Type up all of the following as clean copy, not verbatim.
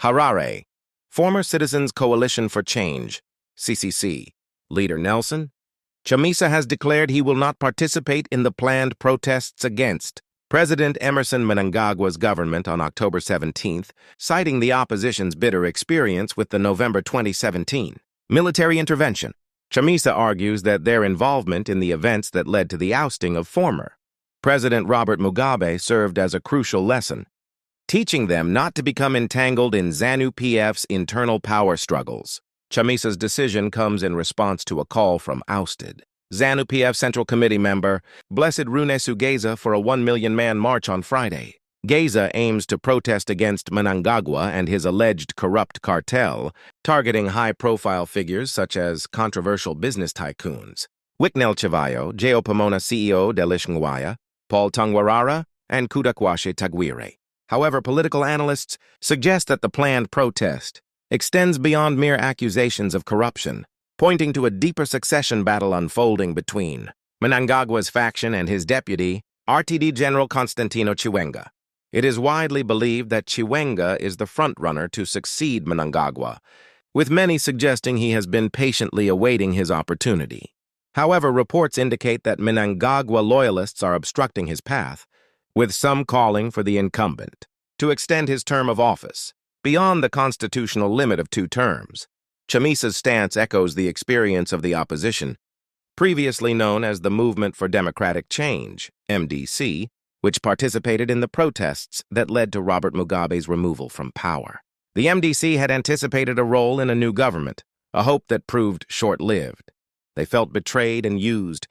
Harare, Former Citizens Coalition for Change, CCC, Leader Nelson. Chamisa has declared he will not participate in the planned protests against President Emerson Mnangagwa's government on October 17th, citing the opposition's bitter experience with the November 2017 military intervention. Chamisa argues that their involvement in the events that led to the ousting of former President Robert Mugabe served as a crucial lesson, teaching them not to become entangled in ZANU-PF's internal power struggles. Chamisa's decision comes in response to a call from ousted ZANU-PF Central Committee member Blessed Runesu Geza for a 1 million-man march on Friday. Geza aims to protest against Mnangagwa and his alleged corrupt cartel, targeting high-profile figures such as controversial business tycoons Wicknell Chivayo, J.O. Pomona CEO Delish Ngwaya, Paul Tungwarara, and Kudakwashe Tagwire. However, political analysts suggest that the planned protest extends beyond mere accusations of corruption, pointing to a deeper succession battle unfolding between Mnangagwa's faction and his deputy, RTD General Constantino Chiwenga. It is widely believed that Chiwenga is the frontrunner to succeed Mnangagwa, with many suggesting he has been patiently awaiting his opportunity. However, reports indicate that Mnangagwa loyalists are obstructing his path, with some calling for the incumbent to extend his term of office beyond the constitutional limit of 2 terms. Chamisa's stance echoes the experience of the opposition, previously known as the Movement for Democratic Change, MDC, which participated in the protests that led to Robert Mugabe's removal from power. The MDC had anticipated a role in a new government, a hope that proved short-lived. They felt betrayed and used,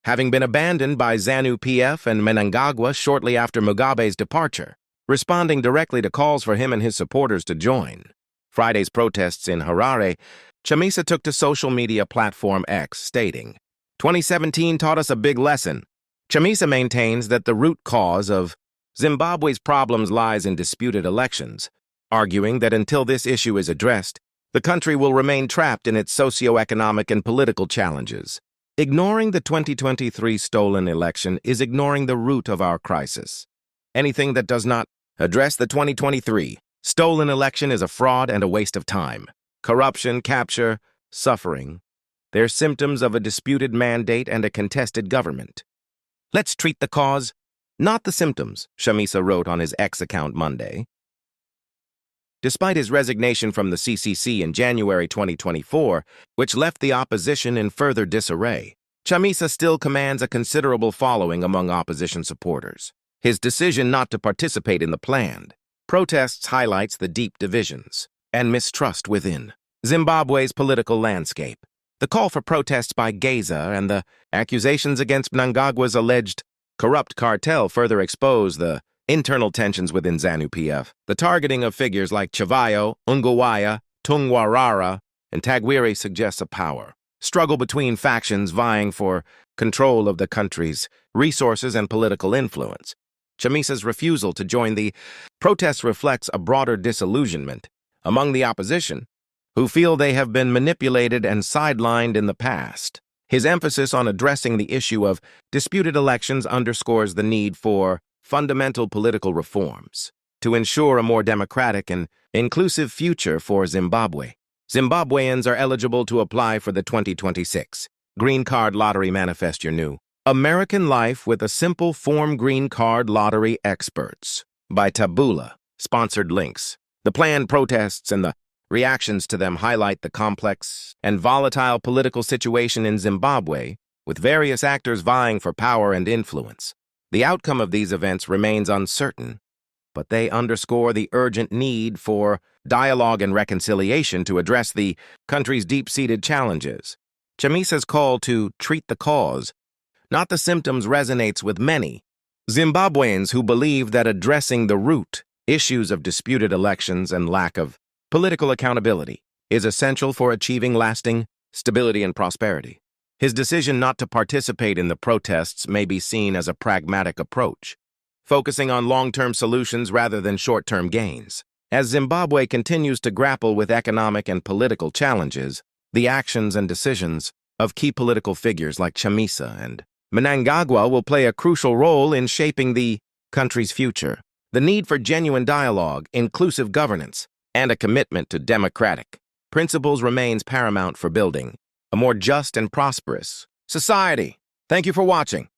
having been abandoned by ZANU-PF and Mnangagwa shortly after Mugabe's departure, responding directly to calls for him and his supporters to join. Friday's protests in Harare, Chamisa took to social media platform X, stating, "2017 taught us a big lesson." Chamisa maintains that the root cause of Zimbabwe's problems lies in disputed elections, arguing that until this issue is addressed, the country will remain trapped in its socio-economic and political challenges. Ignoring the 2023 stolen election is ignoring the root of our crisis. Anything that does not address the 2023 stolen election is a fraud and a waste of time. Corruption, capture, suffering. They're symptoms of a disputed mandate and a contested government. Let's treat the cause, not the symptoms, Chamisa wrote on his X account Monday. Despite his resignation from the CCC in January 2024, which left the opposition in further disarray, Chamisa still commands a considerable following among opposition supporters. His decision not to participate in the planned protests highlights the deep divisions and mistrust within Zimbabwe's political landscape. The call for protests by Geza and the accusations against Mnangagwa's alleged corrupt cartel further expose the internal tensions within ZANU-PF. The targeting of figures like Chivayo, Ngwaya, Tungwarara, and Tagwire suggests a power struggle between factions vying for control of the country's resources and political influence. Chamisa's refusal to join the protests reflects a broader disillusionment among the opposition, who feel they have been manipulated and sidelined in the past. His emphasis on addressing the issue of disputed elections underscores the need for fundamental political reforms to ensure a more democratic and inclusive future for Zimbabwe. Zimbabweans are eligible to apply for the 2026 Green Card Lottery. Manifest your new American Life with a Simple Form Green Card Lottery Experts by Taboola. Sponsored links. The planned protests and the reactions to them highlight the complex and volatile political situation in Zimbabwe, with various actors vying for power and influence. The outcome of these events remains uncertain, but they underscore the urgent need for dialogue and reconciliation to address the country's deep-seated challenges. Chamisa's call to treat the cause, not the symptoms, resonates with many Zimbabweans who believe that addressing the root issues of disputed elections and lack of political accountability is essential for achieving lasting stability and prosperity. His decision not to participate in the protests may be seen as a pragmatic approach, focusing on long-term solutions rather than short-term gains. As Zimbabwe continues to grapple with economic and political challenges, the actions and decisions of key political figures like Chamisa and Mnangagwa will play a crucial role in shaping the country's future. The need for genuine dialogue, inclusive governance, and a commitment to democratic principles remains paramount for building a more just and prosperous society. Thank you for watching.